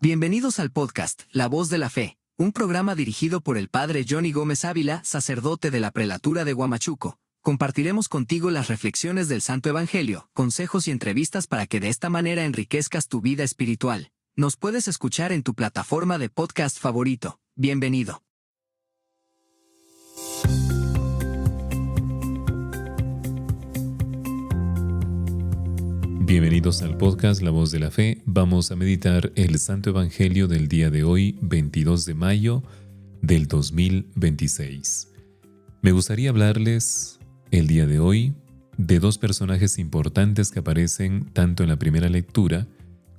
Bienvenidos al podcast La Voz de la Fe, un programa dirigido por el Padre Johnny Gómez Ávila, sacerdote de la Prelatura de Huamachuco. Compartiremos contigo las reflexiones del Santo Evangelio, consejos y entrevistas para que de esta manera enriquezcas tu vida espiritual. Nos puedes escuchar en tu plataforma de podcast favorito. Bienvenido. Bienvenidos al podcast La Voz de la Fe. Vamos a meditar el Santo Evangelio del día de hoy, 22 de mayo del 2026. Me gustaría hablarles el día de hoy de dos personajes importantes que aparecen tanto en la primera lectura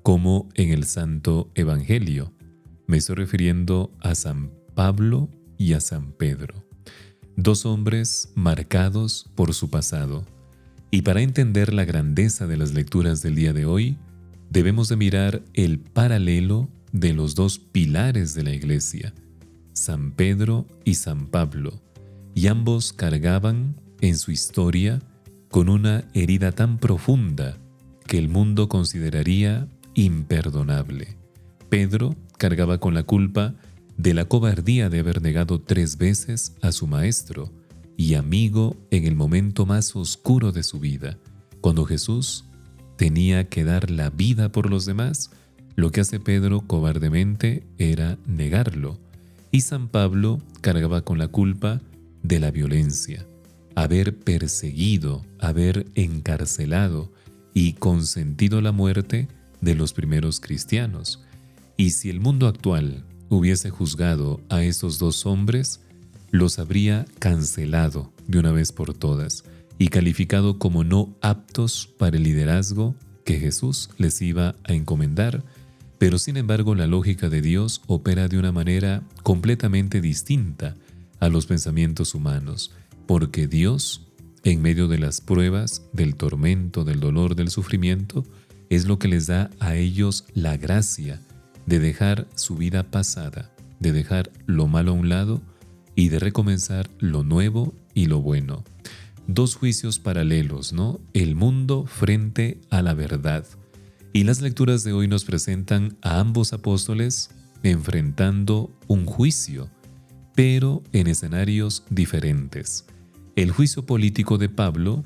como en el Santo Evangelio. Me estoy refiriendo a San Pablo y a San Pedro. Dos hombres marcados por su pasado. Y para entender la grandeza de las lecturas del día de hoy, debemos de mirar el paralelo de los dos pilares de la Iglesia, San Pedro y San Pablo, y ambos cargaban en su historia con una herida tan profunda que el mundo consideraría imperdonable. Pedro cargaba con la culpa de la cobardía de haber negado 3 veces a su maestro y amigo en el momento más oscuro de su vida, cuando Jesús tenía que dar la vida por los demás. Lo que hace Pedro cobardemente era negarlo. Y San Pablo cargaba con la culpa de la violencia, haber perseguido, haber encarcelado y consentido la muerte de los primeros cristianos. Y si el mundo actual hubiese juzgado a esos dos hombres, los habría cancelado de una vez por todas y calificado como no aptos para el liderazgo que Jesús les iba a encomendar. Pero sin embargo, la lógica de Dios opera de una manera completamente distinta a los pensamientos humanos, porque Dios, en medio de las pruebas, del tormento, del dolor, del sufrimiento, es lo que les da a ellos la gracia de dejar su vida pasada, de dejar lo malo a un lado y de recomenzar lo nuevo y lo bueno. Dos juicios paralelos, ¿no? El mundo frente a la verdad. Y las lecturas de hoy nos presentan a ambos apóstoles enfrentando un juicio, pero en escenarios diferentes. El juicio político de Pablo.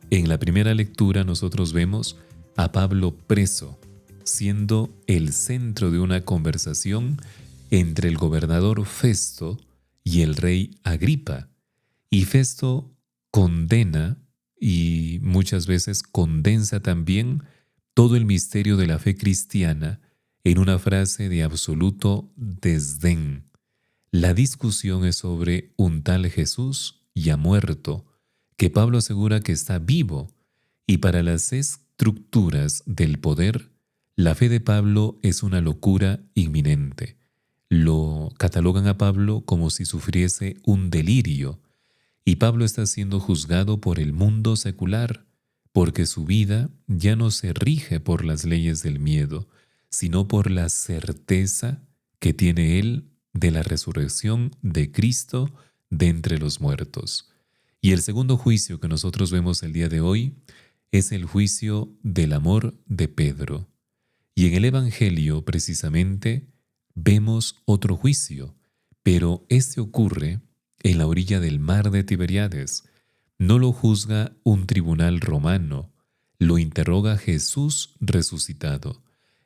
En la primera lectura nosotros vemos a Pablo preso, siendo el centro de una conversación entre el gobernador Festo y el rey Agripa. Y Festo condena y muchas veces condensa también todo el misterio de la fe cristiana en una frase de absoluto desdén. La discusión es sobre un tal Jesús ya muerto, que Pablo asegura que está vivo, y para las estructuras del poder, la fe de Pablo es una locura inminente. Lo catalogan a Pablo como si sufriese un delirio, y Pablo está siendo juzgado por el mundo secular, porque su vida ya no se rige por las leyes del miedo, sino por la certeza que tiene él de la resurrección de Cristo de entre los muertos. Y el segundo juicio que nosotros vemos el día de hoy es el juicio del amor de Pedro. Y en el Evangelio, precisamente, vemos otro juicio, pero este ocurre en la orilla del mar de Tiberíades. No lo juzga un tribunal romano, lo interroga Jesús resucitado.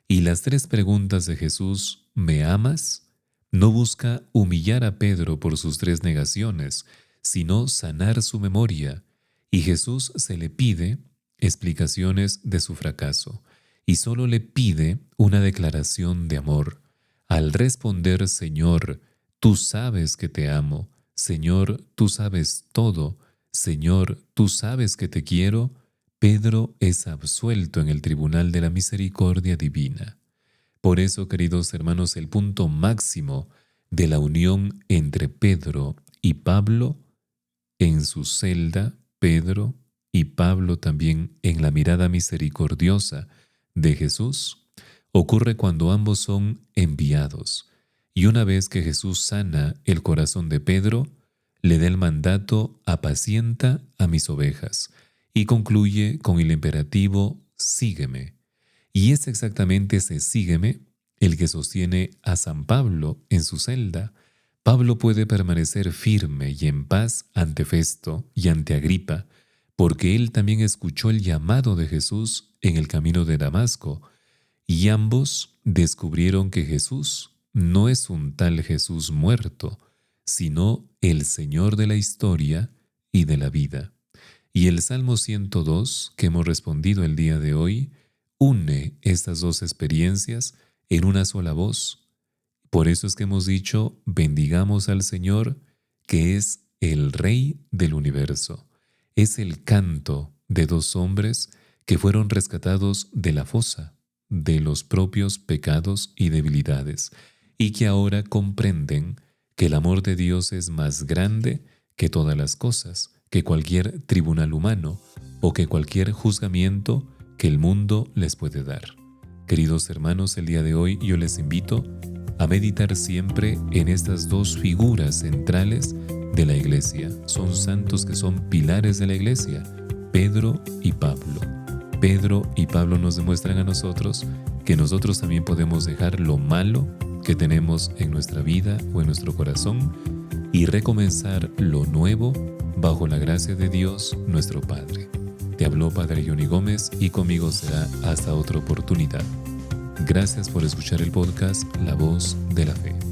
Y las 3 preguntas de Jesús, ¿me amas?, no busca humillar a Pedro por sus 3 negaciones, sino sanar su memoria. Y Jesús se le pide explicaciones de su fracaso, y solo le pide una declaración de amor. Al responder, Señor, tú sabes que te amo, Señor, tú sabes todo, Señor, tú sabes que te quiero, Pedro es absuelto en el tribunal de la misericordia divina. Por eso, queridos hermanos, el punto máximo de la unión entre Pedro y Pablo, en su celda, Pedro y Pablo también en la mirada misericordiosa de Jesús, ocurre cuando ambos son enviados. Y una vez que Jesús sana el corazón de Pedro, le da el mandato: apacienta a mis ovejas, y concluye con el imperativo: sígueme. Y es exactamente ese sígueme el que sostiene a San Pablo en su celda, Pablo puede permanecer firme y en paz ante Festo y ante Agripa, porque él también escuchó el llamado de Jesús en el camino de Damasco, y ambos descubrieron que Jesús no es un tal Jesús muerto, sino el Señor de la historia y de la vida. Y el Salmo 102, que hemos respondido el día de hoy, une estas dos experiencias en una sola voz. Por eso es que hemos dicho, bendigamos al Señor, que es el Rey del universo. Es el canto de dos hombres que fueron rescatados de la fosa, de los propios pecados y debilidades, y que ahora comprenden que el amor de Dios es más grande que todas las cosas, que cualquier tribunal humano o que cualquier juzgamiento que el mundo les puede dar. Queridos hermanos, el día de hoy yo les invito a meditar siempre en estas dos figuras centrales de la Iglesia. Son santos que son pilares de la Iglesia, Pedro y Pablo. Pedro y Pablo nos demuestran a nosotros que nosotros también podemos dejar lo malo que tenemos en nuestra vida o en nuestro corazón y recomenzar lo nuevo bajo la gracia de Dios nuestro Padre. Te habló Padre Johnny Gómez y conmigo será hasta otra oportunidad. Gracias por escuchar el podcast La Voz de la Fe.